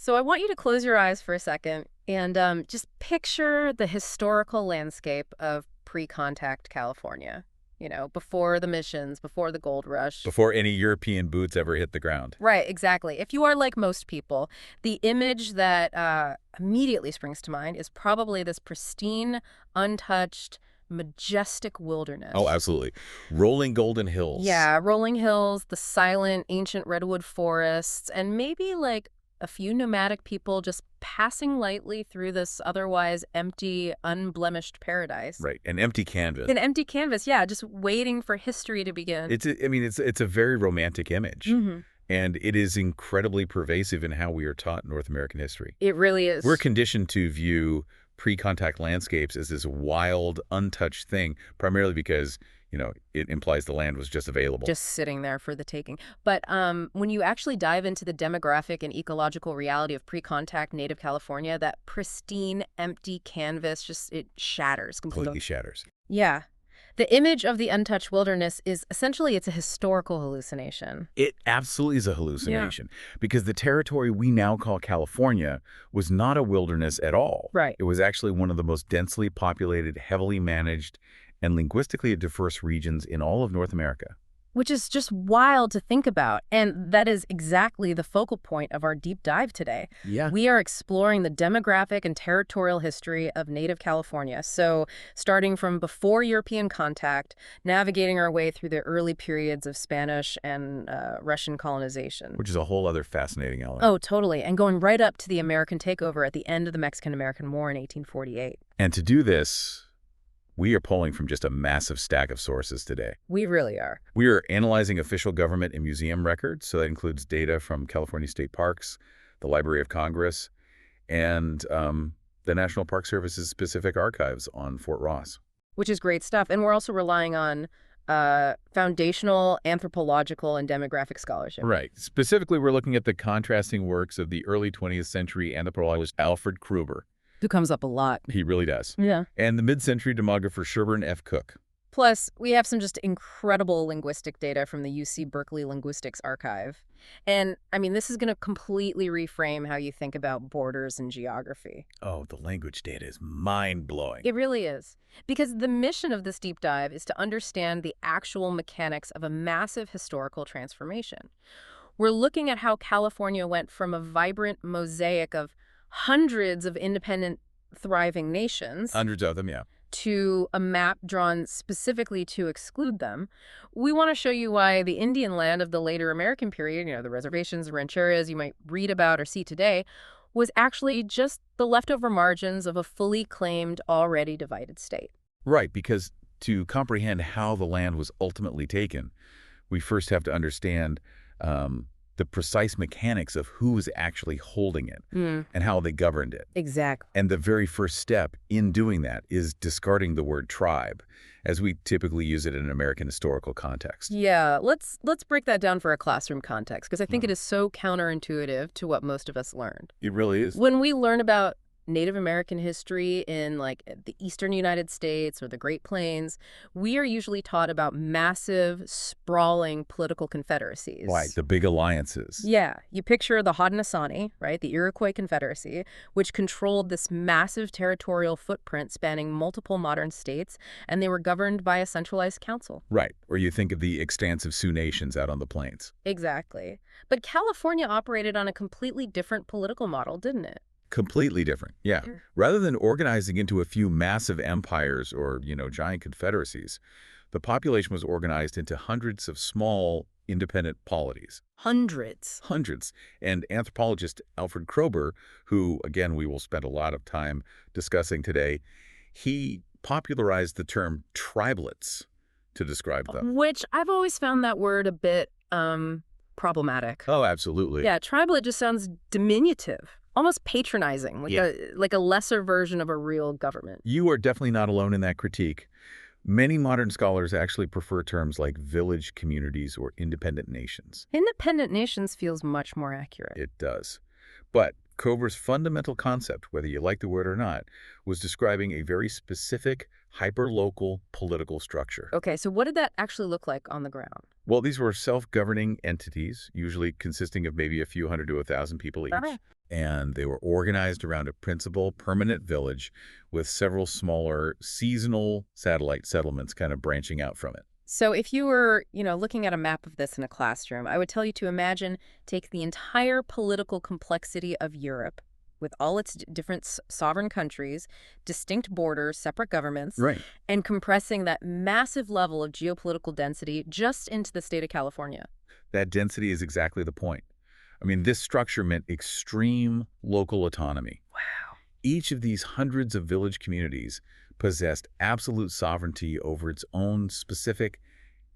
So I want you to close your eyes for a second and just picture the historical landscape of pre-contact California. Before the missions, before the gold rush. Before any European boots ever hit the ground. Right, exactly. If you are like most people, the image that immediately springs to mind is probably this pristine, untouched, majestic Oh, wilderness. absolutely. Rolling golden hills. Yeah, rolling hills, the silent, ancient redwood forests, and maybe like a few nomadic people just passing lightly through this otherwise empty, unblemished paradise. Right. An empty canvas. An empty canvas, yeah, just waiting for history to begin. It's a very romantic image. Hmm. And it is incredibly pervasive in how we are taught North American history. It really We're is. conditioned to view pre-contact landscapes as this wild, untouched thing, primarily because, it implies the land was just available. Just sitting there for the taking. But when you actually dive into the demographic and ecological reality of pre-contact native California, that pristine, empty canvas it shatters Completely completely. shatters. Yeah. The image of the untouched wilderness is essentially it's a historical hallucination. It absolutely is a hallucination because the territory we now call California was not a wilderness at all. Right. It was actually one of the most densely populated, heavily managed, and linguistically diverse regions in all of North America. Which is just wild to think about. And that is exactly the focal point of our deep dive today. Yeah. We are exploring the demographic and territorial history of native California. So starting from before European contact, navigating our way through the early periods of Spanish and Russian colonization. Which is a whole other fascinating element. Oh, totally. And going right up to the American takeover at the end of the Mexican-American War in 1848. And to do this, we are pulling from just a massive stack of sources today. We really are. We are analyzing official government and museum records, so that includes data from California State Parks, the Library of Congress, and the National Park Service's specific archives on Fort Ross. Which is great stuff. And we're also relying on foundational anthropological and demographic scholarship. Right. Specifically, we're looking at the contrasting works of the early 20th century anthropologist Alfred Kroeber. Who comes up a lot. He really does. Yeah. And the mid-century demographer Sherburne F. Cook. Plus, we have some just incredible linguistic data from the UC Berkeley Linguistics Archive. And, this is going to completely reframe how you think about borders and geography. Oh, the language data is mind-blowing. It really is. Because the mission of this deep dive is to understand the actual mechanics of a massive historical transformation. We're looking at how California went from a vibrant mosaic of hundreds of independent, thriving nations. Hundreds of them, yeah. To a map drawn specifically to exclude them. We want to show you why the Indian land of the later American period, the reservations, the rancherias you might read about or see today, was actually just the leftover margins of a fully claimed, already divided state. Right, because to comprehend how the land was ultimately taken, we first have to understand the precise mechanics of who was actually holding it and how they governed it. Exactly. And the very first step in doing that is discarding the word tribe, as we typically use it in an American historical context. Yeah, let's break that down for a classroom context, because I think it is so counterintuitive to what most of us learned. It really is. When we learn about Native American history in the eastern United States or the Great Plains, we are usually taught about massive, sprawling political confederacies. Right, the big alliances. Yeah, you picture the Haudenosaunee, right, the Iroquois Confederacy, which controlled this massive territorial footprint spanning multiple modern states, and they were governed by a centralized council. Right, or you think of the expansive Sioux nations out on the plains. Exactly. But California operated on a completely different political model, didn't it? Completely different, yeah. Rather than organizing into a few massive empires or, giant confederacies, the population was organized into hundreds of small, independent polities. Hundreds. Hundreds. And anthropologist Alfred Kroeber, who, again, we will spend a lot of time discussing today, he popularized the term tribelets to describe them. Which I've always found that word a bit problematic. Oh, absolutely. Yeah, tribelet just sounds diminutive. Almost patronizing, like a lesser version of a real government. You are definitely not alone in that critique. Many modern scholars actually prefer terms like village communities or independent nations. Independent nations feels much more accurate. It does. But Kroeber's fundamental concept, whether you like the word or not, was describing a very specific, hyperlocal political structure. Okay, so what did that actually look like on the ground? Well, these were self-governing entities, usually consisting of maybe a few hundred to 1,000 people each. And they were organized around a principal permanent village with several smaller seasonal satellite settlements kind of branching out from it. So if you were, looking at a map of this in a classroom, I would tell you to imagine take the entire political complexity of Europe with all its different sovereign countries, distinct borders, separate governments, Right. and compressing that massive level of geopolitical density just into the state of California. That density is exactly the point. I mean, this structure meant extreme local autonomy. Wow. Each of these hundreds of village communities possessed absolute sovereignty over its own specific,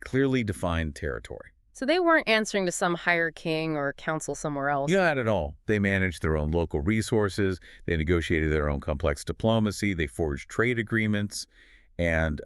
clearly defined territory. So they weren't answering to some higher king or council somewhere else. Not at all. They managed their own local resources, they negotiated their own complex diplomacy, they forged trade agreements, and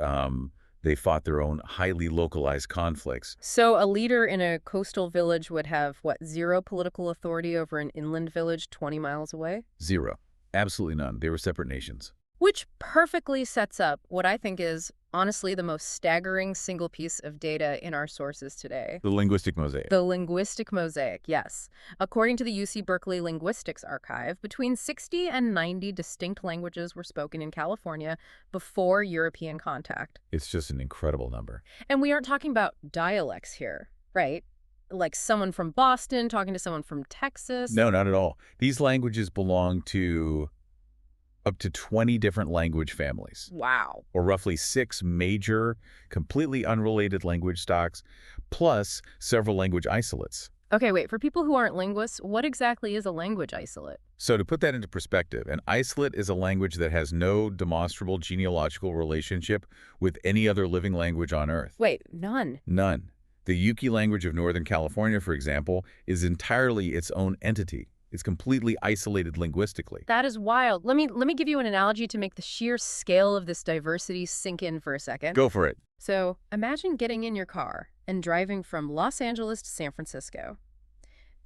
they fought their own highly localized conflicts. So a leader in a coastal village would have, what, zero political authority over an inland village 20 miles away? Zero. Absolutely none. They were separate nations. Which perfectly sets up what I think is, honestly, the most staggering single piece of data in our sources today. The linguistic mosaic. The linguistic mosaic, yes. According to the UC Berkeley Linguistics Archive, between 60 and 90 distinct languages were spoken in California before European contact. It's just an incredible number. And we aren't talking about dialects here, right? Like someone from Boston talking to someone from Texas. No, not at all. These languages belong to up to 20 different language families, Wow. or roughly 6 major, completely unrelated language stocks, plus several language isolates. Okay, wait, for people who aren't linguists, what exactly is a language isolate? So to put that into perspective, an isolate is a language that has no demonstrable genealogical relationship with any other living language on Earth. Wait, none. None. The Yuki language of Northern California, for example, is entirely its own entity. It's completely isolated linguistically. That is wild. Let me give you an analogy to make the sheer scale of this diversity sink in for a second. Go for it. So imagine getting in your car and driving from Los Angeles to San Francisco.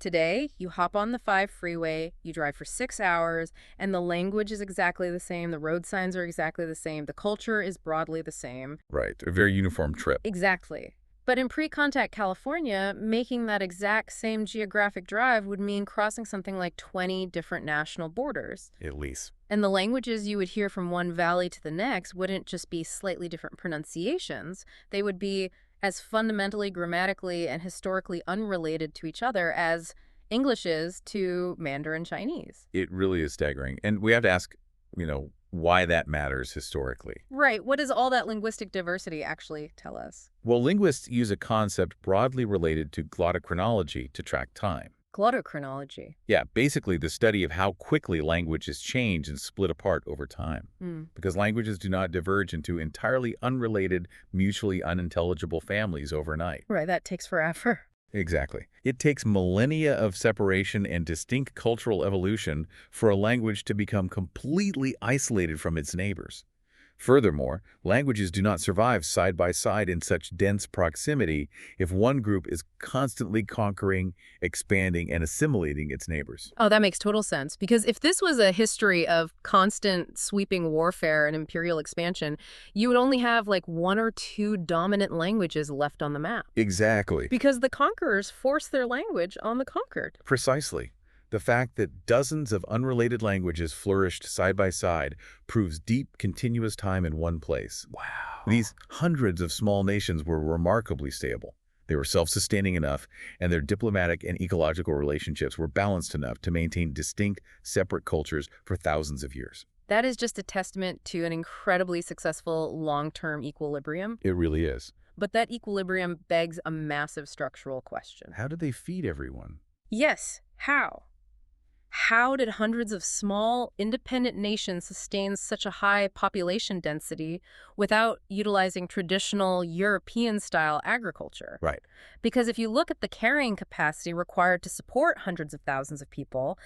Today, you hop on the 5 freeway, you drive for 6 hours, and the language is exactly the same, the road signs are exactly the same, the culture is broadly the same. Right. A very uniform trip. Exactly. But in pre-contact California, making that exact same geographic drive would mean crossing something like 20 different national borders. At least. And the languages you would hear from one valley to the next wouldn't just be slightly different pronunciations. They would be as fundamentally, grammatically, and historically unrelated to each other as English is to Mandarin Chinese. It really is staggering. And we have to ask, why that matters historically. Right. What does all that linguistic diversity actually tell us? Well, linguists use a concept broadly related to glottochronology to track time. Glottochronology. Yeah, basically the study of how quickly languages change and split apart over time. Because languages do not diverge into entirely unrelated, mutually unintelligible families overnight. Right, that takes forever. Exactly. It takes millennia of separation and distinct cultural evolution for a language to become completely isolated from its neighbors. Furthermore, languages do not survive side by side in such dense proximity if one group is constantly conquering, expanding, and assimilating its neighbors. Oh, that makes total sense. Because if this was a history of constant sweeping warfare and imperial expansion, you would only have like 1 or 2 dominant languages left on the map. Exactly. Because the conquerors forced their language on the conquered. Precisely. The fact that dozens of unrelated languages flourished side by side proves deep, continuous time in one place. Wow. These hundreds of small nations were remarkably stable. They were self-sustaining enough, and their diplomatic and ecological relationships were balanced enough to maintain distinct, separate cultures for thousands of years. That is just a testament to an incredibly successful long-term equilibrium. It really is. But that equilibrium begs a massive structural question. How did they feed everyone? Yes, how? How did hundreds of small, independent nations sustain such a high population density without utilizing traditional European-style agriculture? Right. Because if you look at the carrying capacity required to support hundreds of thousands of people,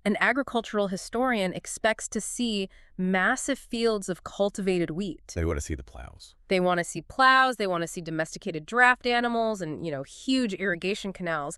an agricultural historian expects to see massive fields of cultivated wheat. They want to see the plows. They want to see plows, they want to see domesticated draft animals and, huge irrigation canals.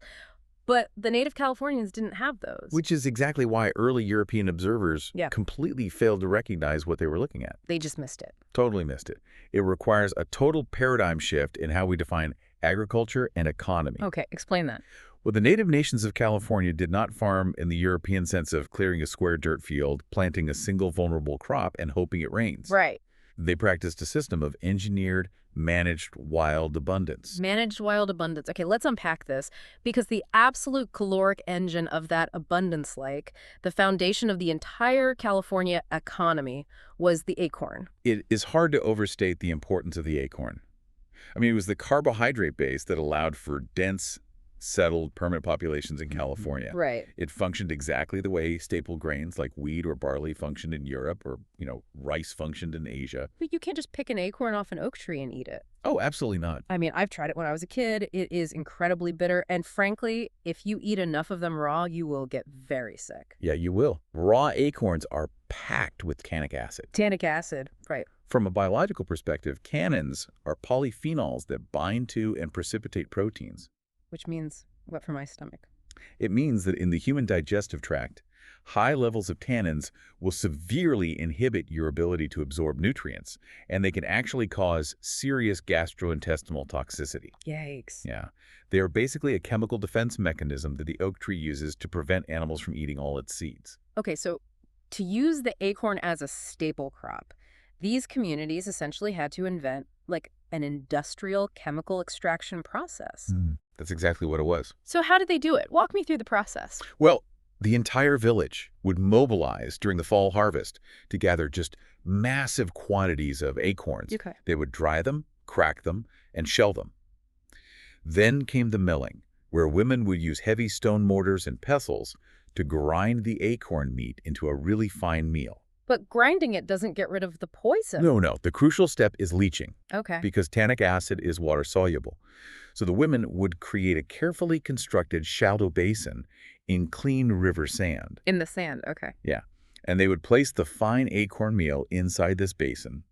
But the native Californians didn't have those. Which is exactly why early European observers completely failed to recognize what they were looking at. They just missed it. Totally missed it. It requires a total paradigm shift in how we define agriculture and economy. Okay, explain that. Well, the native nations of California did not farm in the European sense of clearing a square dirt field, planting a single vulnerable crop, and hoping it rains. Right. They practiced a system of engineered, managed wild abundance. Managed wild abundance. Okay, let's unpack this, because the absolute caloric engine of that abundance, like the foundation of the entire California economy, was the acorn. It is hard to overstate the importance of the acorn. I mean, it was the carbohydrate base that allowed for dense, settled, permanent populations in California. Right. It functioned exactly the way staple grains like wheat or barley functioned in Europe, or, rice functioned in Asia. But you can't just pick an acorn off an oak tree and eat it. Oh, absolutely not. I mean, I've tried it when I was a kid. It is incredibly bitter. And frankly, if you eat enough of them raw, you will get very sick. Yeah, you will. Raw acorns are packed with tannic acid. Tannic acid, right. From a biological perspective, tannins are polyphenols that bind to and precipitate proteins. Which means what for my stomach? It means that in the human digestive tract, high levels of tannins will severely inhibit your ability to absorb nutrients, and they can actually cause serious gastrointestinal toxicity. Yikes. Yeah. They are basically a chemical defense mechanism that the oak tree uses to prevent animals from eating all its seeds. Okay, so to use the acorn as a staple crop, these communities essentially had to invent, like, an industrial chemical extraction process. That's exactly what it was. So how did they do it? Walk me through the process. Well, the entire village would mobilize during the fall harvest to gather just massive quantities of acorns. Okay. They would dry them, crack them, and shell them. Then came the milling, where women would use heavy stone mortars and pestles to grind the acorn meat into a really fine meal. But grinding it doesn't get rid of the poison. No. The crucial step is leaching. Okay. Because tannic acid is water-soluble. So the women would create a carefully constructed shallow basin in clean river sand. In the sand, okay. Yeah. And they would place the fine acorn meal inside this basin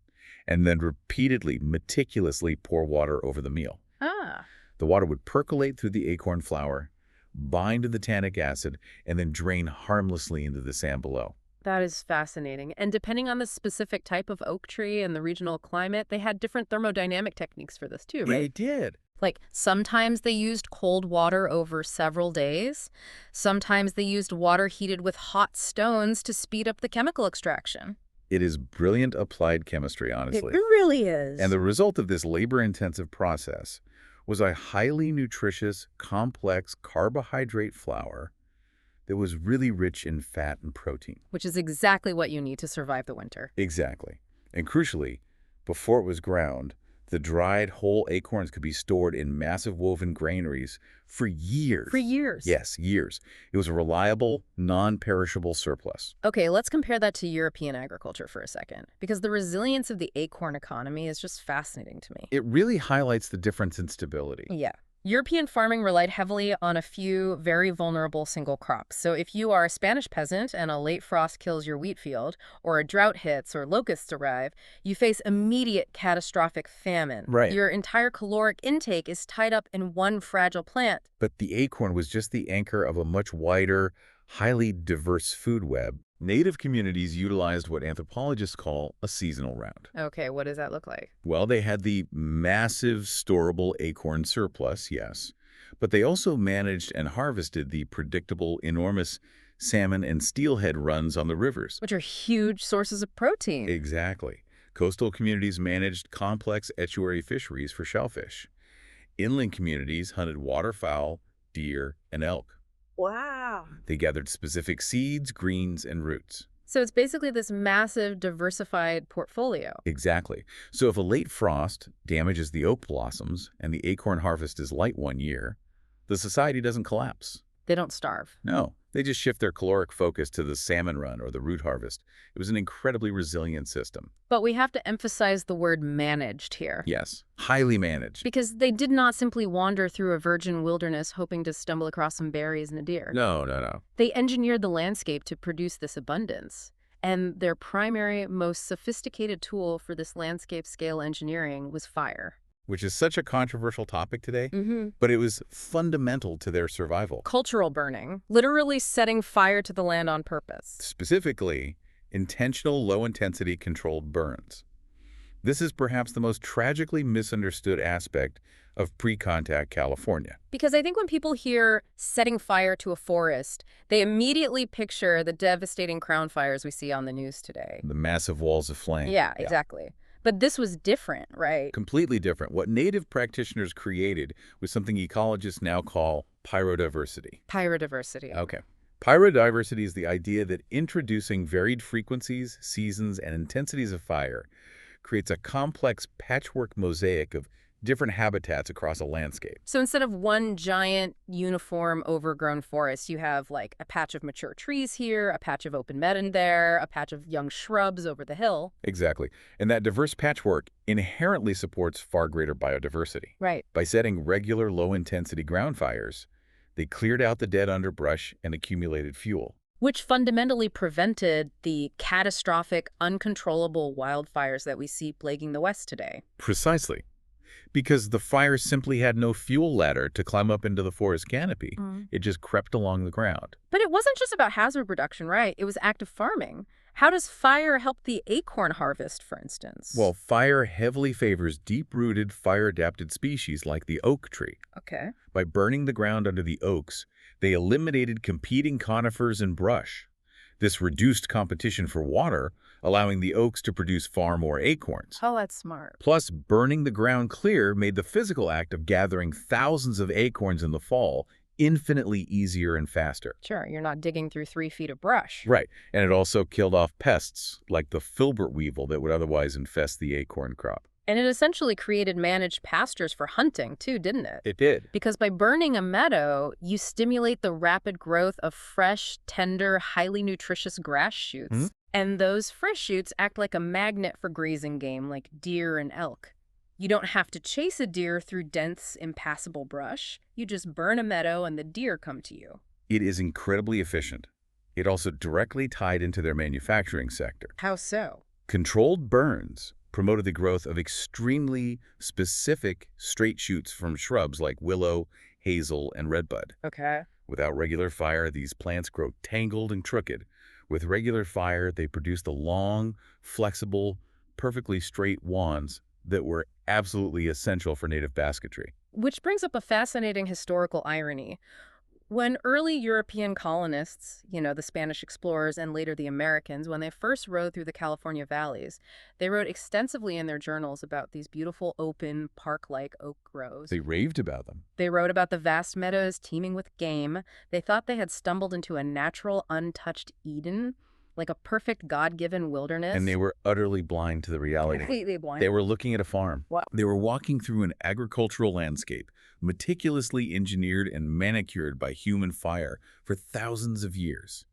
and then repeatedly, meticulously pour water over the meal. Ah. The water would percolate through the acorn flour, bind to the tannic acid, and then drain harmlessly into the sand below. That is fascinating. And depending on the specific type of oak tree and the regional climate, they had different thermodynamic techniques for this too, right? They did. Like, sometimes they used cold water over several days. Sometimes they used water heated with hot stones to speed up the chemical extraction. It is brilliant applied chemistry, honestly. It really is. And the result of this labor-intensive process was a highly nutritious, complex carbohydrate flour that was really rich in fat and protein. Which is exactly what you need to survive the winter. Exactly. And crucially, before it was ground, the dried whole acorns could be stored in massive woven granaries for years. For years? Yes, years. It was a reliable, non-perishable surplus. Okay, let's compare that to European agriculture for a second, because the resilience of the acorn economy is just fascinating to me. It really highlights the difference in stability. Yeah. European farming relied heavily on a few very vulnerable single crops. So if you are a Spanish peasant and a late frost kills your wheat field, or a drought hits or locusts arrive, you face immediate catastrophic famine. Right. Your entire caloric intake is tied up in one fragile plant. But the acorn was just the anchor of a much wider, highly diverse food web. Native communities utilized what anthropologists call a seasonal round. Okay, what does that look like? Well, they had the massive storable acorn surplus, yes, but they also managed and harvested the predictable, enormous salmon and steelhead runs on the rivers. Which are huge sources of protein. Exactly. Coastal communities managed complex estuary fisheries for shellfish. Inland communities hunted waterfowl, deer, and elk. Wow. They gathered specific seeds, greens, and roots. So it's basically this massive, diversified portfolio. Exactly. So if a late frost damages the oak blossoms and the acorn harvest is light one year, the society doesn't collapse. They don't starve. No, they just shift their caloric focus to the salmon run or the root harvest. It was an incredibly resilient system. But we have to emphasize the word managed here. Yes, highly managed. Because they did not simply wander through a virgin wilderness hoping to stumble across some berries and a deer. No. They engineered the landscape to produce this abundance. And their primary, most sophisticated tool for this landscape scale engineering was fire. Which is such a controversial topic today, Mm-hmm. but it was fundamental to their survival. Cultural burning, literally setting fire to the land on purpose. Specifically, intentional low-intensity controlled burns. This is perhaps the most tragically misunderstood aspect of pre-contact California. Because I think when people hear setting fire to a forest, they immediately picture the devastating crown fires we see on the news today. The massive walls of flame. Yeah, exactly. But this was different, right? Completely different. What native practitioners created was something ecologists now call pyrodiversity. Pyrodiversity. Okay. Pyrodiversity is the idea that introducing varied frequencies, seasons, and intensities of fire creates a complex patchwork mosaic of different habitats across a landscape. So instead of one giant, uniform, overgrown forest, you have like a patch of mature trees here, a patch of open meadow there, a patch of young shrubs over the hill. Exactly. And that diverse patchwork inherently supports far greater biodiversity. Right. By setting regular low-intensity ground fires, they cleared out the dead underbrush and accumulated fuel. Which fundamentally prevented the catastrophic, uncontrollable wildfires that we see plaguing the West today. Precisely. Because the fire simply had no fuel ladder to climb up into the forest canopy. It just crept along the ground. But it wasn't just about hazard reduction, right? It was active farming. How does fire help the acorn harvest, for instance? Well, fire heavily favors deep-rooted, fire-adapted species like the oak tree. Okay. By burning the ground under the oaks, they eliminated competing conifers and brush. This reduced competition for water, allowing the oaks to produce far more acorns. Oh, that's smart. Plus, burning the ground clear made the physical act of gathering thousands of acorns in the fall infinitely easier and faster. Sure, you're not digging through 3 feet of brush. Right, and it also killed off pests like the filbert weevil that would otherwise infest the acorn crop. And it essentially created managed pastures for hunting, too, didn't it? It did. Because by burning a meadow, you stimulate the rapid growth of fresh, tender, highly nutritious grass shoots. And those fresh shoots act like a magnet for grazing game like deer and elk. You don't have to chase a deer through dense, impassable brush. You just burn a meadow and the deer come to you. It is incredibly efficient. It also directly tied into their manufacturing sector. How so? Controlled burns promoted the growth of extremely specific straight shoots from shrubs like willow, hazel, and redbud. Okay. Without regular fire, these plants grow tangled and crooked. With regular fire, they produce the long, flexible, perfectly straight wands that were absolutely essential for native basketry. Which brings up a fascinating historical irony. When early European colonists, the Spanish explorers and later the Americans, when they first rode through the California valleys, they wrote extensively in their journals about these beautiful, open, park-like oak groves. They raved about them. They wrote about the vast meadows teeming with game. They thought they had stumbled into a natural, untouched Eden, like a perfect God-given wilderness. And they were utterly blind to the reality. Completely blind. They were looking at a farm. Wow. They were walking through an agricultural landscape, meticulously engineered and manicured by human fire for thousands of years.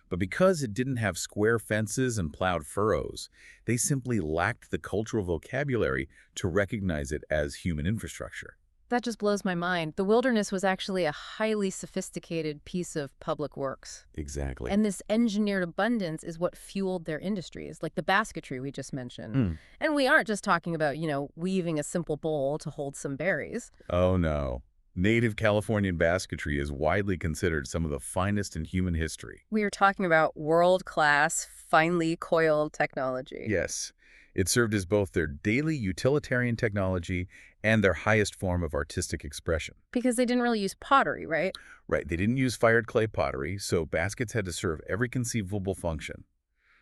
But because it didn't have square fences and plowed furrows, they simply lacked the cultural vocabulary to recognize it as human infrastructure. That just blows my mind. The wilderness was actually a highly sophisticated piece of public works. Exactly. And this engineered abundance is what fueled their industries, like the basketry we just mentioned. And we aren't just talking about, weaving a simple bowl to hold some berries. Oh, no. Native Californian basketry is widely considered some of the finest in human history. We are talking about world-class, finely coiled technology. Yes. It served as both their daily utilitarian technology and their highest form of artistic expression. Because they didn't really use pottery, right? Right. They didn't use fired clay pottery, so baskets had to serve every conceivable function.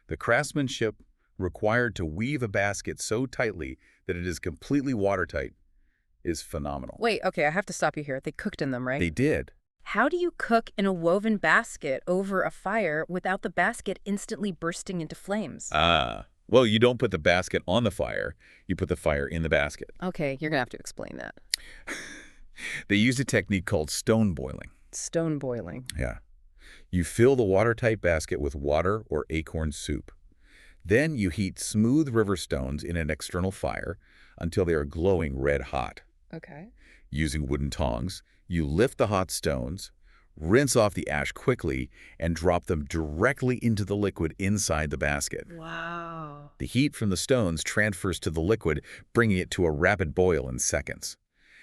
The craftsmanship required to weave a basket so tightly that it is completely watertight is phenomenal. Wait, okay, I have to stop you here. They cooked in them, right? They did. How do you cook in a woven basket over a fire without the basket instantly bursting into flames? Well, you don't put the basket on the fire. You put the fire in the basket. Okay, you're going to have to explain that. They used a technique called stone boiling. Stone boiling. Yeah. You fill the watertight basket with water or acorn soup. Then you heat smooth river stones in an external fire until they are glowing red hot. Okay. Using wooden tongs, you lift the hot stones, rinse off the ash quickly, and drop them directly into the liquid inside the basket. Wow. The heat from the stones transfers to the liquid, bringing it to a rapid boil in seconds.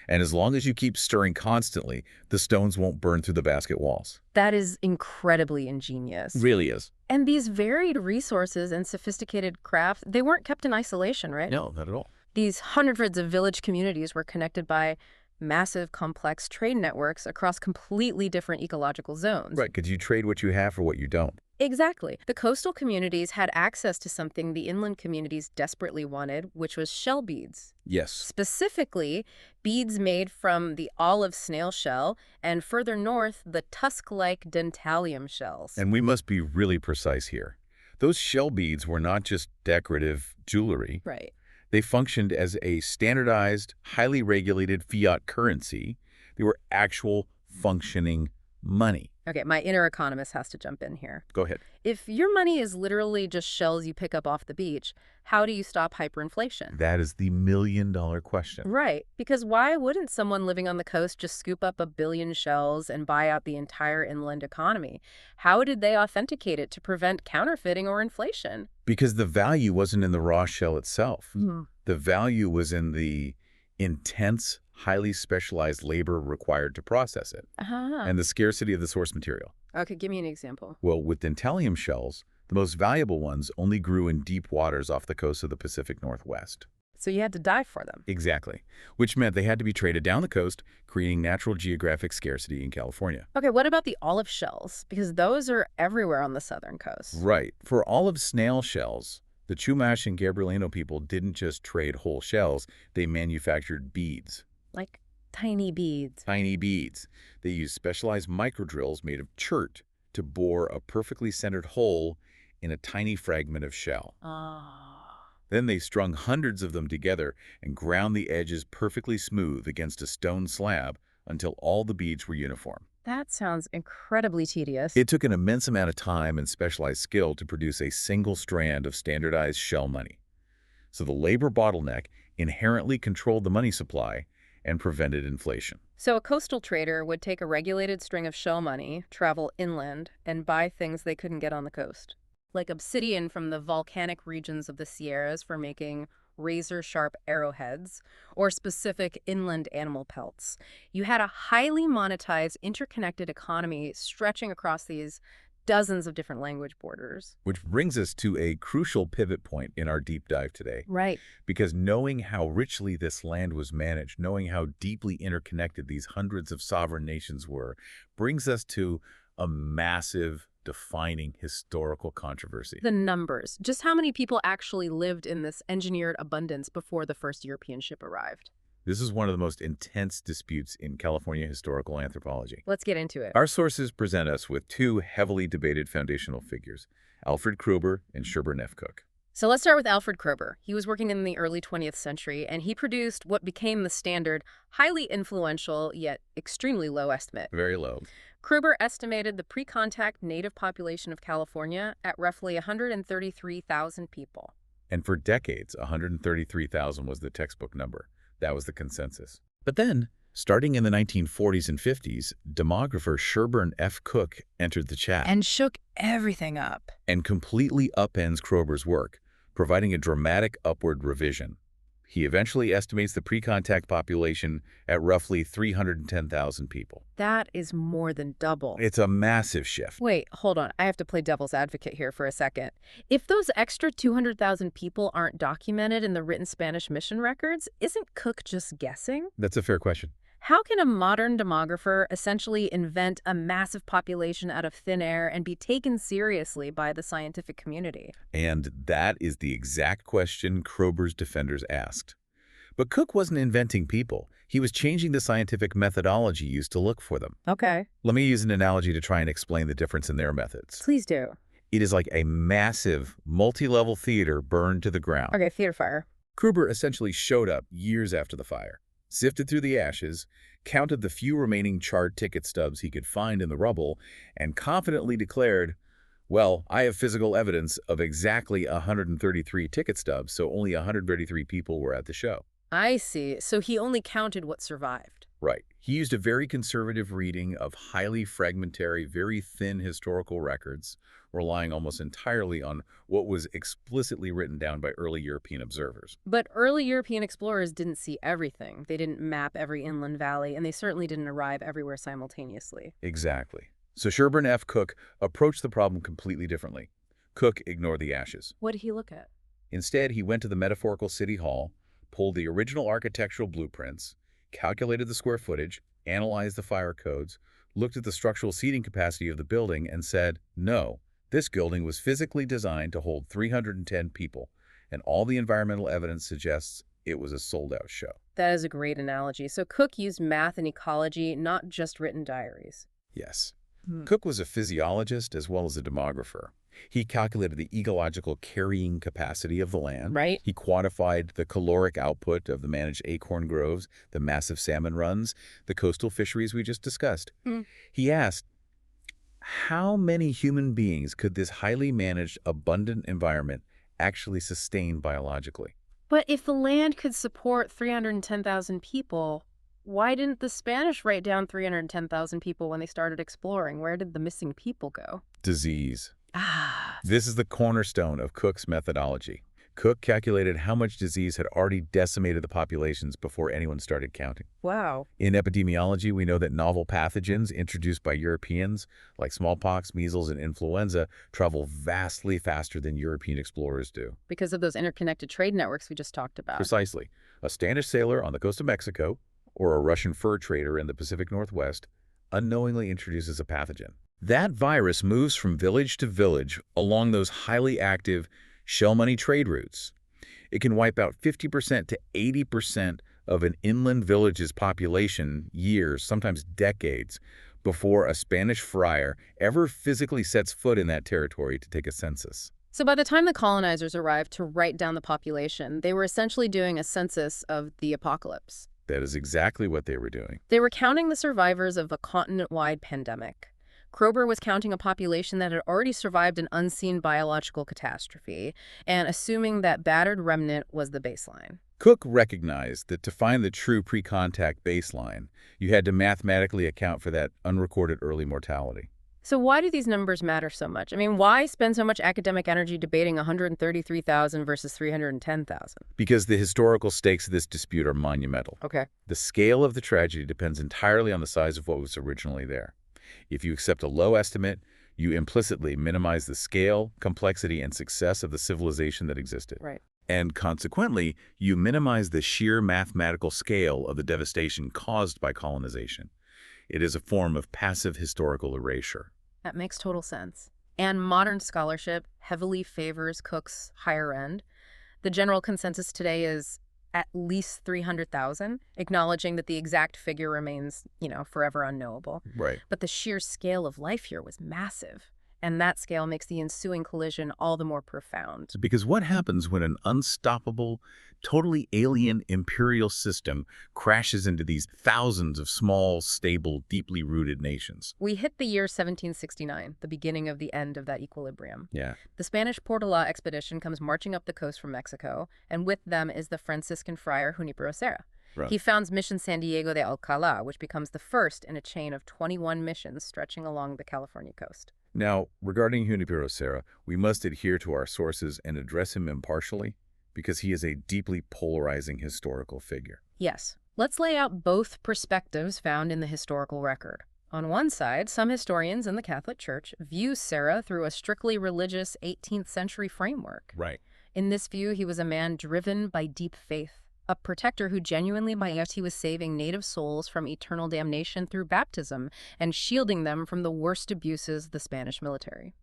And as long as you keep stirring constantly, the stones won't burn through the basket walls. That is incredibly ingenious. Really is. And these varied resources and sophisticated craft, they weren't kept in isolation, right? No, not at all. These hundreds of village communities were connected by massive, complex trade networks across completely different ecological zones. Right, because you trade what you have for what you don't. Exactly. The coastal communities had access to something the inland communities desperately wanted, which was shell beads. Yes. Specifically, beads made from the olive snail shell and further north, the tusk-like dentalium shells. And we must be really precise here. Those shell beads were not just decorative jewelry. Right. They functioned as a standardized, highly regulated fiat currency. They were actual functioning money. Okay, my inner economist has to jump in here. Go ahead. If your money is literally just shells you pick up off the beach, how do you stop hyperinflation? That is the million-dollar question. Right, because why wouldn't someone living on the coast just scoop up 1 billion shells and buy out the entire inland economy? How did they authenticate it to prevent counterfeiting or inflation? Because the value wasn't in the raw shell itself. Hmm. The value was in the intense, highly specialized labor required to process it, and the scarcity of the source material. Okay, give me an example. Well, with dentalium shells, the most valuable ones only grew in deep waters off the coast of the Pacific Northwest. So you had to dive for them. Exactly, which meant they had to be traded down the coast, creating natural geographic scarcity in California. Okay, what about the olive shells? Because those are everywhere on the southern coast. Right. For olive snail shells, the Chumash and Gabrielino people didn't just trade whole shells, they manufactured beads. Like tiny beads. Tiny beads. They used specialized microdrills made of chert to bore a perfectly centered hole in a tiny fragment of shell. Then they strung hundreds of them together and ground the edges perfectly smooth against a stone slab until all the beads were uniform. That sounds incredibly tedious. It took an immense amount of time and specialized skill to produce a single strand of standardized shell money. So the labor bottleneck inherently controlled the money supply and prevented inflation. So a coastal trader would take a regulated string of shell money, travel inland, and buy things they couldn't get on the coast, like obsidian from the volcanic regions of the Sierras for making razor-sharp arrowheads, or specific inland animal pelts. You had a highly monetized, interconnected economy stretching across these dozens of different language borders. Which brings us to a crucial pivot point in our deep dive today. Right. Because knowing how richly this land was managed, knowing how deeply interconnected these hundreds of sovereign nations were, brings us to a massive, defining historical controversy. The numbers. Just how many people actually lived in this engineered abundance before the first European ship arrived? This is one of the most intense disputes in California historical anthropology. Let's get into it. Our sources present us with two heavily debated foundational figures, Alfred Kroeber and Sherburne F. Cook. So let's start with Alfred Kroeber. He was working in the early 20th century, and he produced what became the standard, highly influential, yet extremely low estimate. Very low. Kroeber estimated the pre-contact native population of California at roughly 133,000 people. And for decades, 133,000 was the textbook number. That was the consensus. But then, starting in the 1940s and 50s, demographer Sherburne F. Cook entered the chat. And shook everything up. And completely upends Kroeber's work, providing a dramatic upward revision. He eventually estimates the pre-contact population at roughly 310,000 people. That is more than double. It's a massive shift. Wait, hold on. I have to play devil's advocate here for a second. If those extra 200,000 people aren't documented in the written Spanish mission records, isn't Cook just guessing? That's a fair question. How can a modern demographer essentially invent a massive population out of thin air and be taken seriously by the scientific community? And that is the exact question Kroeber's defenders asked. But Cook wasn't inventing people. He was changing the scientific methodology used to look for them. Okay. Let me use an analogy to try and explain the difference in their methods. Please do. It is like a massive, multi-level theater burned to the ground. Okay, theater fire. Kroeber essentially showed up years after the fire, sifted through the ashes, counted the few remaining charred ticket stubs he could find in the rubble, and confidently declared, well, I have physical evidence of exactly 133 ticket stubs, so only 133 people were at the show. I see. So he only counted what survived. Right. He used a very conservative reading of highly fragmentary, very thin historical records, relying almost entirely on what was explicitly written down by early European observers. But early European explorers didn't see everything. They didn't map every inland valley, and they certainly didn't arrive everywhere simultaneously. Exactly. So Sherburne F. Cook approached the problem completely differently. Cook ignored the ashes. What did he look at? Instead, he went to the metaphorical city hall, pulled the original architectural blueprints, calculated the square footage, analyzed the fire codes, looked at the structural seating capacity of the building, and said, no, this building was physically designed to hold 310 people, and all the environmental evidence suggests it was a sold-out show. That is a great analogy. So Cook used math and ecology, not just written diaries. Yes. Cook was a physiologist as well as a demographer. He calculated the ecological carrying capacity of the land. Right. He quantified the caloric output of the managed acorn groves, the massive salmon runs, the coastal fisheries we just discussed. He asked, how many human beings could this highly managed, abundant environment actually sustain biologically? But if the land could support 310,000 people, why didn't the Spanish write down 310,000 people when they started exploring? Where did the missing people go? Disease. Ah, This is the cornerstone of Cook's methodology. Cook calculated how much disease had already decimated the populations before anyone started counting. wow. In epidemiology, we know that novel pathogens introduced by Europeans, like smallpox, measles, and influenza, travel vastly faster than European explorers do. Because of those interconnected trade networks we just talked about. Precisely. A Spanish sailor on the coast of Mexico, or a Russian fur trader in the Pacific Northwest, unknowingly introduces a pathogen. That virus moves from village to village along those highly active shell money trade routes. It can wipe out 50% to 80% of an inland village's population years, sometimes decades, before a Spanish friar ever physically sets foot in that territory to take a census. So by the time the colonizers arrived to write down the population, they were essentially doing a census of the apocalypse. That is exactly what they were doing. They were counting the survivors of a continent-wide pandemic. Kroeber was counting a population that had already survived an unseen biological catastrophe and assuming that battered remnant was the baseline. Cook recognized that to find the true pre-contact baseline, you had to mathematically account for that unrecorded early mortality. So why do these numbers matter so much? I mean, why spend so much academic energy debating 133,000 versus 310,000? Because the historical stakes of this dispute are monumental. Okay. The scale of the tragedy depends entirely on the size of what was originally there. If you accept a low estimate, you implicitly minimize the scale, complexity, and success of the civilization that existed. Right. And consequently, you minimize the sheer mathematical scale of the devastation caused by colonization. It is a form of passive historical erasure. That makes total sense. And modern scholarship heavily favors Cook's higher end. The general consensus today is at least 300,000, acknowledging that the exact figure remains, forever unknowable. Right. But the sheer scale of life here was massive. And that scale makes the ensuing collision all the more profound. Because what happens when an unstoppable, totally alien imperial system crashes into these thousands of small, stable, deeply rooted nations? We hit the year 1769, the beginning of the end of that equilibrium. Yeah. The Spanish Portola expedition comes marching up the coast from Mexico, and with them is the Franciscan friar Junipero Serra. Right. He founds Mission San Diego de Alcalá, which becomes the first in a chain of 21 missions stretching along the California coast. Now, regarding Junipero Serra, we must adhere to our sources and address him impartially because he is a deeply polarizing historical figure. Yes. Let's lay out both perspectives found in the historical record. On one side, some historians in the Catholic Church view Serra through a strictly religious 18th century framework. Right. In this view, he was a man driven by deep faith, a protector who genuinely believed he was saving native souls from eternal damnation through baptism and shielding them from the worst abuses of the Spanish military.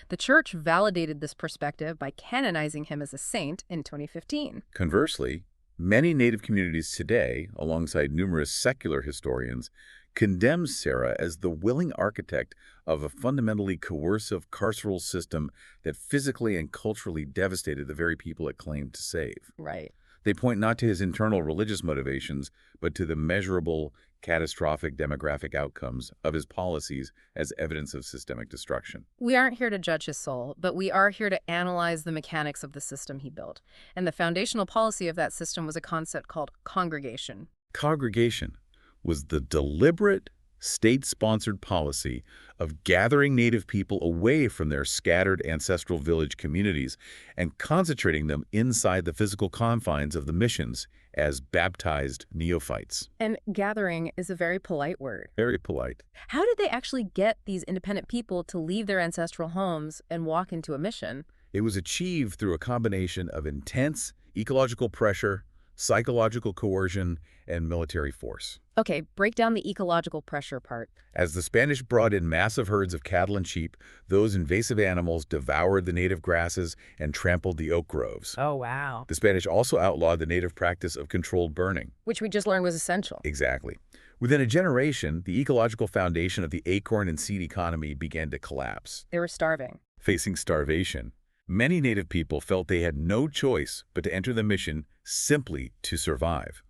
The Church validated this perspective by canonizing him as a saint in 2015. Conversely, many Native communities today, alongside numerous secular historians, condemn Serra as the willing architect of a fundamentally coercive carceral system that physically and culturally devastated the very people it claimed to save. Right. They point not to his internal religious motivations, but to the measurable, catastrophic demographic outcomes of his policies as evidence of systemic destruction. We aren't here to judge his soul, but we are here to analyze the mechanics of the system he built. And the foundational policy of that system was a concept called congregation. Congregation. was the deliberate, state-sponsored policy of gathering Native people away from their scattered ancestral village communities and concentrating them inside the physical confines of the missions as baptized neophytes. And gathering is a very polite word. Very polite. How did they actually get these independent people to leave their ancestral homes and walk into a mission? It was achieved through a combination of intense ecological pressure, psychological coercion, and military force. Okay, break down the ecological pressure part. As the Spanish brought in massive herds of cattle and sheep, those invasive animals devoured the native grasses and trampled the oak groves. Oh, wow. The Spanish also outlawed the native practice of controlled burning. Which we just learned was essential. Exactly. Within a generation, the ecological foundation of the acorn and seed economy began to collapse. They were starving. Facing starvation, many native people felt they had no choice but to enter the mission simply to survive.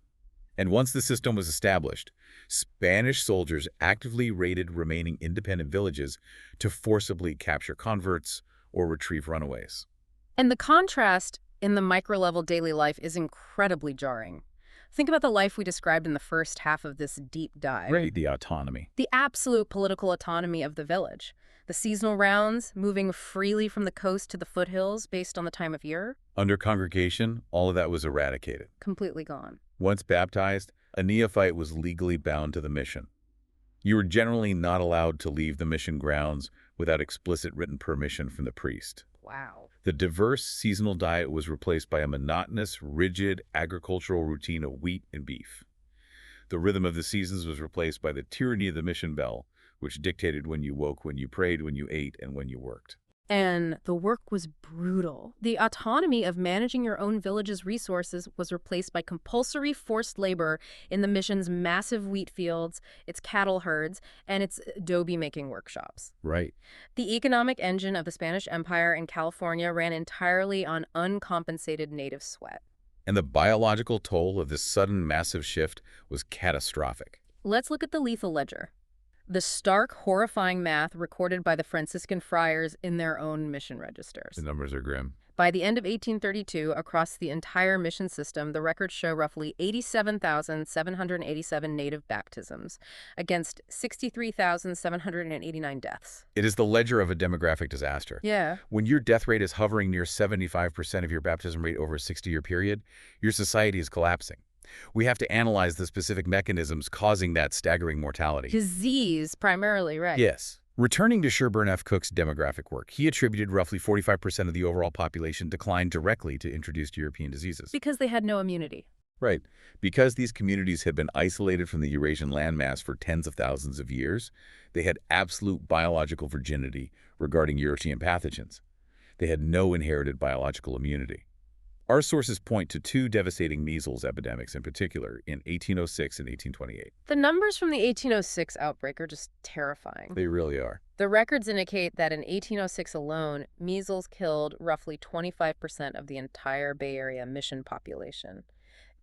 And once the system was established, Spanish soldiers actively raided remaining independent villages to forcibly capture converts or retrieve runaways. And the contrast in the micro-level daily life is incredibly jarring. Think about the life we described in the first half of this deep dive. Right, the autonomy. The absolute political autonomy of the village. The seasonal rounds, moving freely from the coast to the foothills based on the time of year. Under congregation, all of that was eradicated. Completely gone. Once baptized, a neophyte was legally bound to the mission. You were generally not allowed to leave the mission grounds without explicit written permission from the priest. Wow. The diverse seasonal diet was replaced by a monotonous, rigid agricultural routine of wheat and beef. The rhythm of the seasons was replaced by the tyranny of the mission bell, which dictated when you woke, when you prayed, when you ate, and when you worked. And the work was brutal. The autonomy of managing your own village's resources was replaced by compulsory forced labor in the mission's massive wheat fields, its cattle herds, and its adobe-making workshops. Right. The economic engine of the Spanish Empire in California ran entirely on uncompensated native sweat. And the biological toll of this sudden massive shift was catastrophic. Let's look at the lethal ledger. The stark, horrifying math recorded by the Franciscan friars in their own mission registers. The numbers are grim. By the end of 1832, across the entire mission system, the records show roughly 87,787 native baptisms against 63,789 deaths. It is the ledger of a demographic disaster. Yeah. When your death rate is hovering near 75% of your baptism rate over a 60-year period, your society is collapsing. We have to analyze the specific mechanisms causing that staggering mortality. Disease, primarily, right? Yes. Returning to Sherburne F. Cook's demographic work, he attributed roughly 45% of the overall population decline directly to introduced European diseases. Because they had no immunity. Right. Because these communities had been isolated from the Eurasian landmass for tens of thousands of years, they had absolute biological virginity regarding European pathogens. They had no inherited biological immunity. Our sources point to two devastating measles epidemics in particular in 1806 and 1828. The numbers from the 1806 outbreak are just terrifying. They really are. The records indicate that in 1806 alone, measles killed roughly 25% of the entire Bay Area mission population.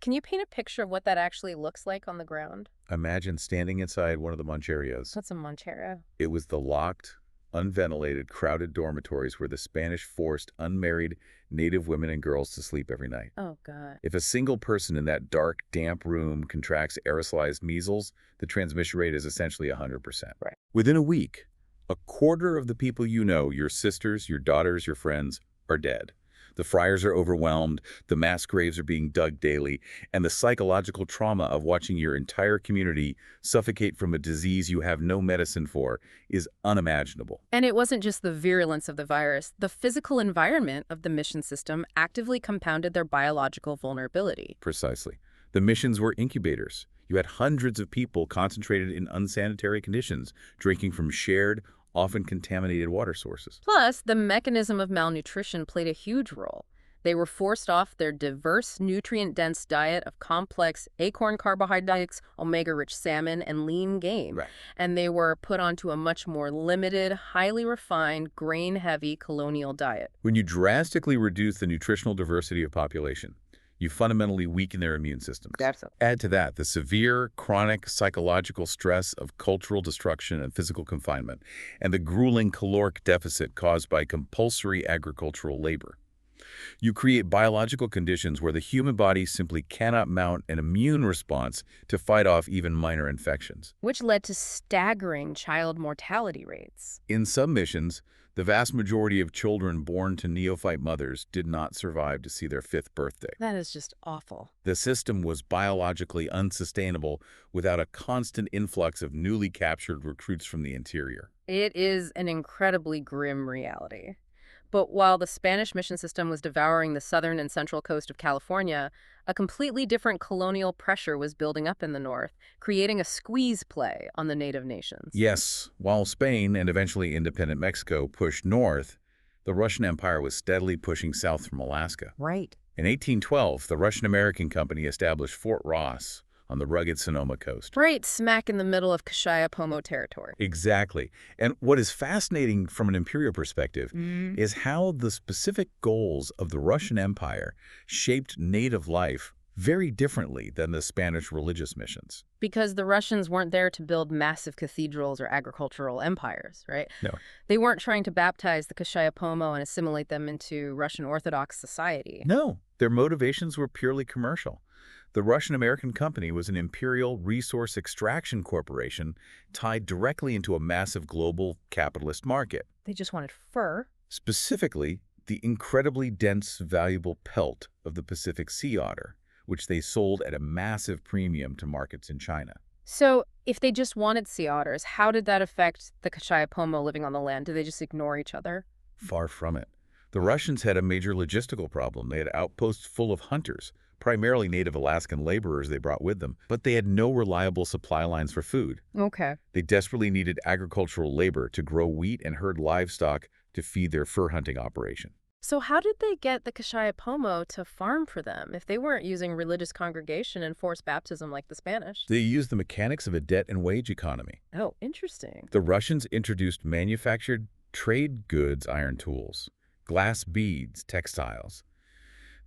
Can you paint a picture of what that actually looks like on the ground? Imagine standing inside one of the rancherias. What's a rancheria? It was the locked, unventilated, crowded dormitories where the Spanish forced unmarried native women and girls to sleep every night. Oh, God. If a single person in that dark, damp room contracts aerosolized measles, the transmission rate is essentially 100%. Right. Within a week, a quarter of the people you know, your sisters, your daughters, your friends, are dead. The friars are overwhelmed, the mass graves are being dug daily, and the psychological trauma of watching your entire community suffocate from a disease you have no medicine for is unimaginable. And it wasn't just the virulence of the virus. The physical environment of the mission system actively compounded their biological vulnerability. Precisely. The missions were incubators. You had hundreds of people concentrated in unsanitary conditions, drinking from shared, often contaminated water sources. Plus, the mechanism of malnutrition played a huge role. They were forced off their diverse, nutrient-dense diet of complex acorn carbohydrates, omega-rich salmon, and lean game. Right. And they were put onto a much more limited, highly refined, grain-heavy colonial diet. When you drastically reduce the nutritional diversity of population, you fundamentally weaken their immune systems. Absolutely. Add to that the severe, chronic psychological stress of cultural destruction and physical confinement, and the grueling caloric deficit caused by compulsory agricultural labor. You create biological conditions where the human body simply cannot mount an immune response to fight off even minor infections. Which led to staggering child mortality rates. In some missions, the vast majority of children born to neophyte mothers did not survive to see their 5th birthday. That is just awful. The system was biologically unsustainable without a constant influx of newly captured recruits from the interior. It is an incredibly grim reality. But while the Spanish mission system was devouring the southern and central coast of California, a completely different colonial pressure was building up in the north, creating a squeeze play on the native nations. Yes, while Spain and eventually independent Mexico pushed north, the Russian Empire was steadily pushing south from Alaska. Right. In 1812, the Russian-American Company established Fort Ross on the rugged Sonoma coast. Right smack in the middle of Kashaya-Pomo territory. Exactly. And what is fascinating from an imperial perspective is how the specific goals of the Russian Empire shaped native life very differently than the Spanish religious missions. Because the Russians weren't there to build massive cathedrals or agricultural empires, right? No. They weren't trying to baptize the Kashaya-Pomo and assimilate them into Russian Orthodox society. No, their motivations were purely commercial. The Russian-American Company was an imperial resource extraction corporation tied directly into a massive global capitalist market. They just wanted fur. Specifically, the incredibly dense, valuable pelt of the Pacific sea otter, which they sold at a massive premium to markets in China. So if they just wanted sea otters, how did that affect the Kashaya-Pomo living on the land? Did they just ignore each other? Far from it. The Russians had a major logistical problem. They had outposts full of hunters, primarily native Alaskan laborers they brought with them, but they had no reliable supply lines for food. Okay. They desperately needed agricultural labor to grow wheat and herd livestock to feed their fur hunting operation. So how did they get the Kashaya-Pomo to farm for them if they weren't using religious congregation and forced baptism like the Spanish? They used the mechanics of a debt and wage economy. Oh, interesting. The Russians introduced manufactured trade goods iron tools, glass beads, textiles.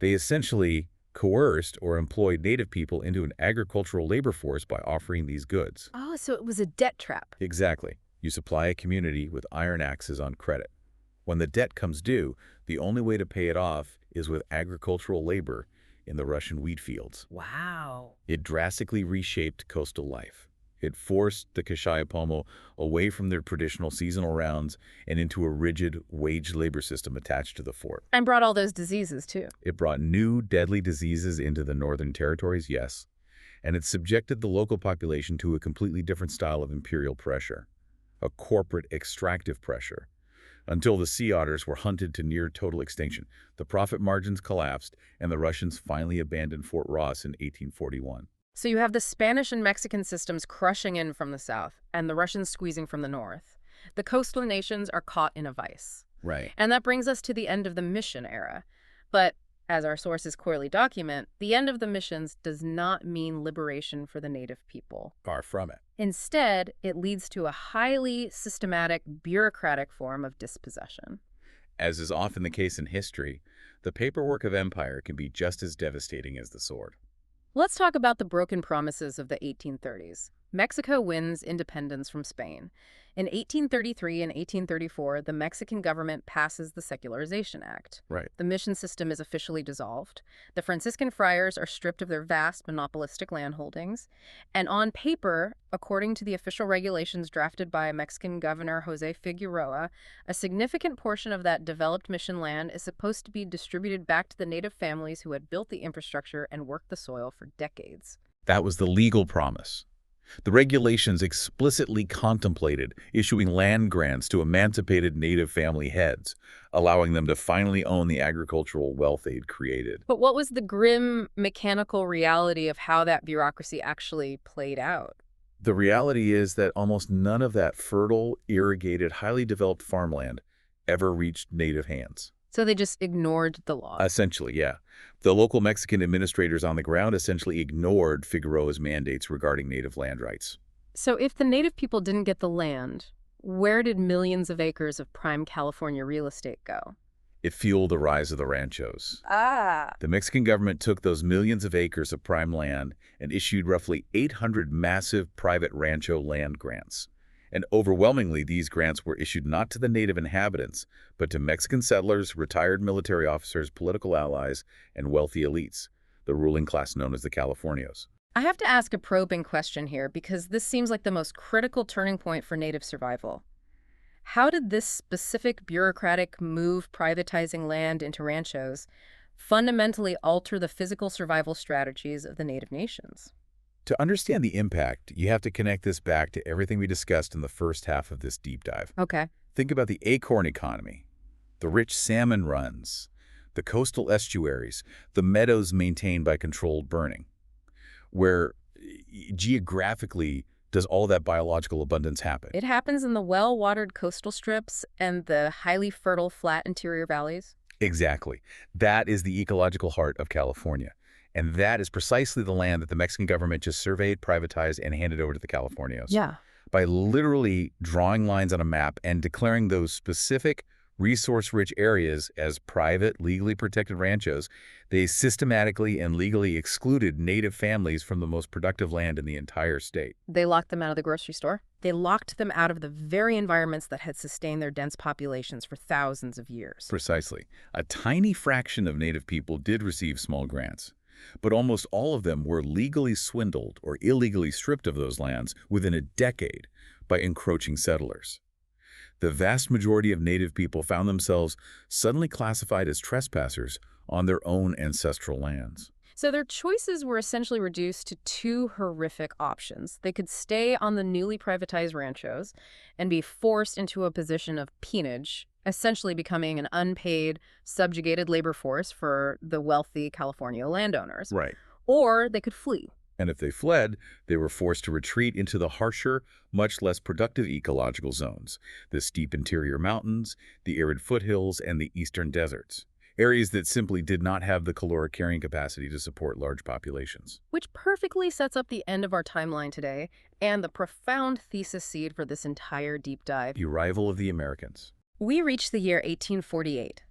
They essentially coerced or employed native people into an agricultural labor force by offering these goods. Oh, so it was a debt trap. Exactly. You supply a community with iron axes on credit. When the debt comes due, the only way to pay it off is with agricultural labor in the Russian wheat fields. Wow. It drastically reshaped coastal life. It forced the Kashaya-Pomo away from their traditional seasonal rounds and into a rigid wage labor system attached to the fort. And brought all those diseases, too. It brought new deadly diseases into the northern territories, yes, and it subjected the local population to a completely different style of imperial pressure, a corporate extractive pressure. Until the sea otters were hunted to near total extinction, the profit margins collapsed, and the Russians finally abandoned Fort Ross in 1841. So you have the Spanish and Mexican systems crushing in from the south and the Russians squeezing from the north. The coastal nations are caught in a vice. Right. And that brings us to the end of the mission era. But as our sources clearly document, the end of the missions does not mean liberation for the native people. Far from it. Instead, it leads to a highly systematic, bureaucratic form of dispossession. As is often the case in history, the paperwork of empire can be just as devastating as the sword. Let's talk about the broken promises of the 1830s. Mexico wins independence from Spain. In 1833 and 1834, the Mexican government passes the Secularization Act. Right. The mission system is officially dissolved. The Franciscan friars are stripped of their vast monopolistic land holdings. And on paper, according to the official regulations drafted by Mexican Governor Jose Figueroa, a significant portion of that developed mission land is supposed to be distributed back to the native families who had built the infrastructure and worked the soil for decades. That was the legal promise. The regulations explicitly contemplated issuing land grants to emancipated native family heads, allowing them to finally own the agricultural wealth they'd created. But what was the grim mechanical reality of how that bureaucracy actually played out? The reality is that almost none of that fertile, irrigated, highly developed farmland ever reached native hands. So they just ignored the law. Essentially, yeah. The local Mexican administrators on the ground essentially ignored Figueroa's mandates regarding native land rights. So if the native people didn't get the land, where did millions of acres of prime California real estate go? It fueled the rise of the ranchos. Ah. The Mexican government took those millions of acres of prime land and issued roughly 800 massive private rancho land grants. And overwhelmingly, these grants were issued not to the native inhabitants, but to Mexican settlers, retired military officers, political allies, and wealthy elites, the ruling class known as the Californios. I have to ask a probing question here because this seems like the most critical turning point for native survival. How did this specific bureaucratic move privatizing land into ranchos fundamentally alter the physical survival strategies of the native nations? To understand the impact, you have to connect this back to everything we discussed in the first half of this deep dive. Okay. Think about the acorn economy, the rich salmon runs, the coastal estuaries, the meadows maintained by controlled burning, where geographically does all that biological abundance happen? It happens in the well-watered coastal strips and the highly fertile flat interior valleys. Exactly. That is the ecological heart of California. And that is precisely the land that the Mexican government just surveyed, privatized, and handed over to the Californios. Yeah. By literally drawing lines on a map and declaring those specific resource-rich areas as private, legally protected ranchos, they systematically and legally excluded native families from the most productive land in the entire state. They locked them out of the grocery store. They locked them out of the very environments that had sustained their dense populations for thousands of years. Precisely. A tiny fraction of native people did receive small grants, but almost all of them were legally swindled or illegally stripped of those lands within a decade by encroaching settlers. The vast majority of native people found themselves suddenly classified as trespassers on their own ancestral lands. So their choices were essentially reduced to two horrific options. They could stay on the newly privatized ranchos and be forced into a position of peonage, essentially becoming an unpaid, subjugated labor force for the wealthy California landowners. Right. Or they could flee. And if they fled, they were forced to retreat into the harsher, much less productive ecological zones, the steep interior mountains, the arid foothills, and the eastern deserts, areas that simply did not have the caloric carrying capacity to support large populations. Which perfectly sets up the end of our timeline today and the profound thesis seed for this entire deep dive. The arrival of the Americans. We reach the year 1848.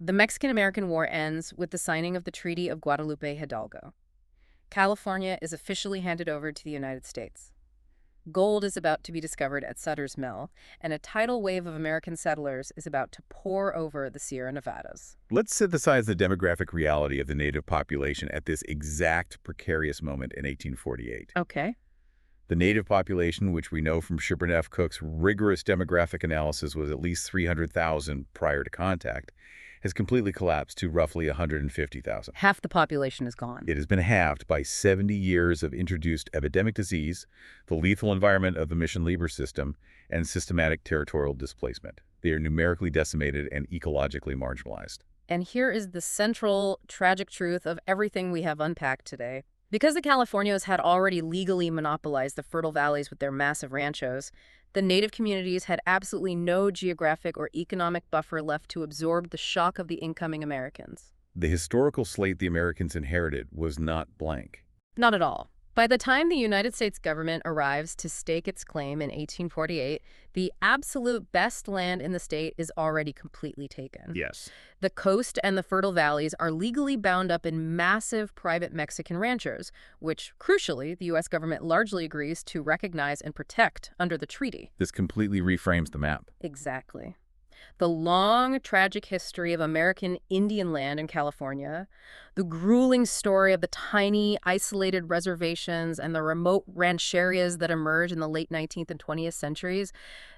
The Mexican-American War ends with the signing of the Treaty of Guadalupe Hidalgo. California is officially handed over to the United States. Gold is about to be discovered at Sutter's Mill, and a tidal wave of American settlers is about to pour over the Sierra Nevadas. Let's synthesize the demographic reality of the native population at this exact precarious moment in 1848. Okay. The native population, which we know from Shipper F. Cook's rigorous demographic analysis was at least 300,000 prior to contact, has completely collapsed to roughly 150,000. Half the population is gone. It has been halved by 70 years of introduced epidemic disease, the lethal environment of the Mission Labor system, and systematic territorial displacement. They are numerically decimated and ecologically marginalized. And here is the central, tragic truth of everything we have unpacked today. Because the Californios had already legally monopolized the fertile valleys with their massive ranchos, the native communities had absolutely no geographic or economic buffer left to absorb the shock of the incoming Americans. The historical slate the Americans inherited was not blank. Not at all. By the time the United States government arrives to stake its claim in 1848, the absolute best land in the state is already completely taken. Yes. The coast and the fertile valleys are legally bound up in massive private Mexican ranchers, which, crucially, the U.S. government largely agrees to recognize and protect under the treaty. This completely reframes the map. Exactly. The long, tragic history of American Indian land in California, the grueling story of the tiny, isolated reservations and the remote rancherias that emerged in the late 19th and 20th centuries,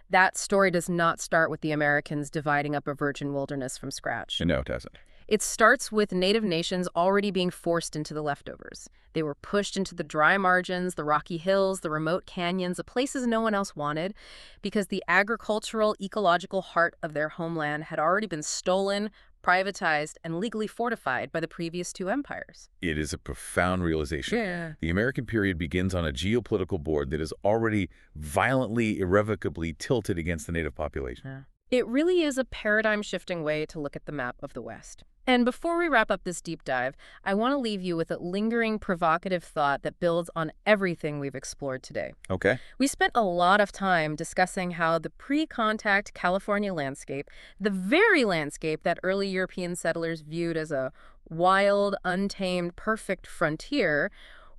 that story does not start with the Americans dividing up a virgin wilderness from scratch. No, it doesn't. It starts with native nations already being forced into the leftovers. They were pushed into the dry margins, the rocky hills, the remote canyons, the places no one else wanted, because the agricultural, ecological heart of their homeland had already been stolen, privatized, and legally fortified by the previous two empires. It is a profound realization. Yeah. The American period begins on a geopolitical board that is already violently, irrevocably tilted against the native population. Yeah. It really is a paradigm-shifting way to look at the map of the West. And before we wrap up this deep dive, I want to leave you with a lingering, provocative thought that builds on everything we've explored today. Okay. We spent a lot of time discussing how the pre-contact California landscape, the very landscape that early European settlers viewed as a wild, untamed, perfect frontier,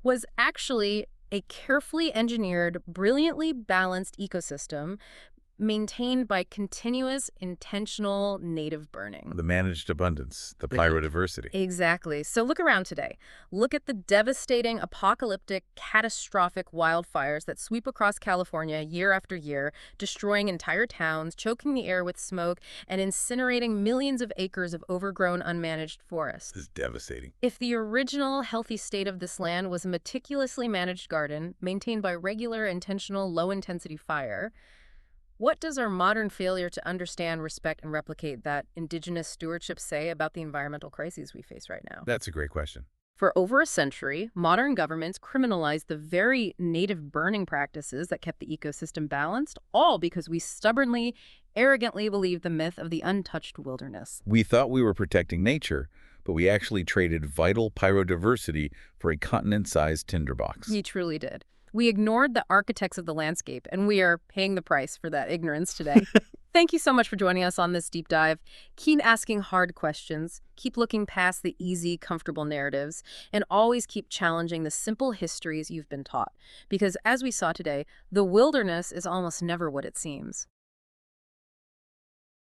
was actually A carefully engineered, brilliantly balanced ecosystem maintained by continuous, intentional native burning. The managed abundance, the Right. biodiversity. Exactly. So look around today. Look at the devastating, apocalyptic, catastrophic wildfires that sweep across California year after year, destroying entire towns, choking the air with smoke, and incinerating millions of acres of overgrown, unmanaged forest. This is devastating. If the original healthy state of this land was a meticulously managed garden, maintained by regular, intentional, low-intensity fire, what does our modern failure to understand, respect, and replicate that indigenous stewardship say about the environmental crises we face right now? That's a great question. For over a century, modern governments criminalized the very native burning practices that kept the ecosystem balanced, all because we stubbornly, arrogantly believed the myth of the untouched wilderness. We thought we were protecting nature, but we actually traded vital biodiversity for a continent-sized tinderbox. We truly did. We ignored the architects of the landscape, and we are paying the price for that ignorance today. Thank you so much for joining us on this deep dive. Keep asking hard questions, keep looking past the easy, comfortable narratives, and always keep challenging the simple histories you've been taught. Because as we saw today, the wilderness is almost never what it seems.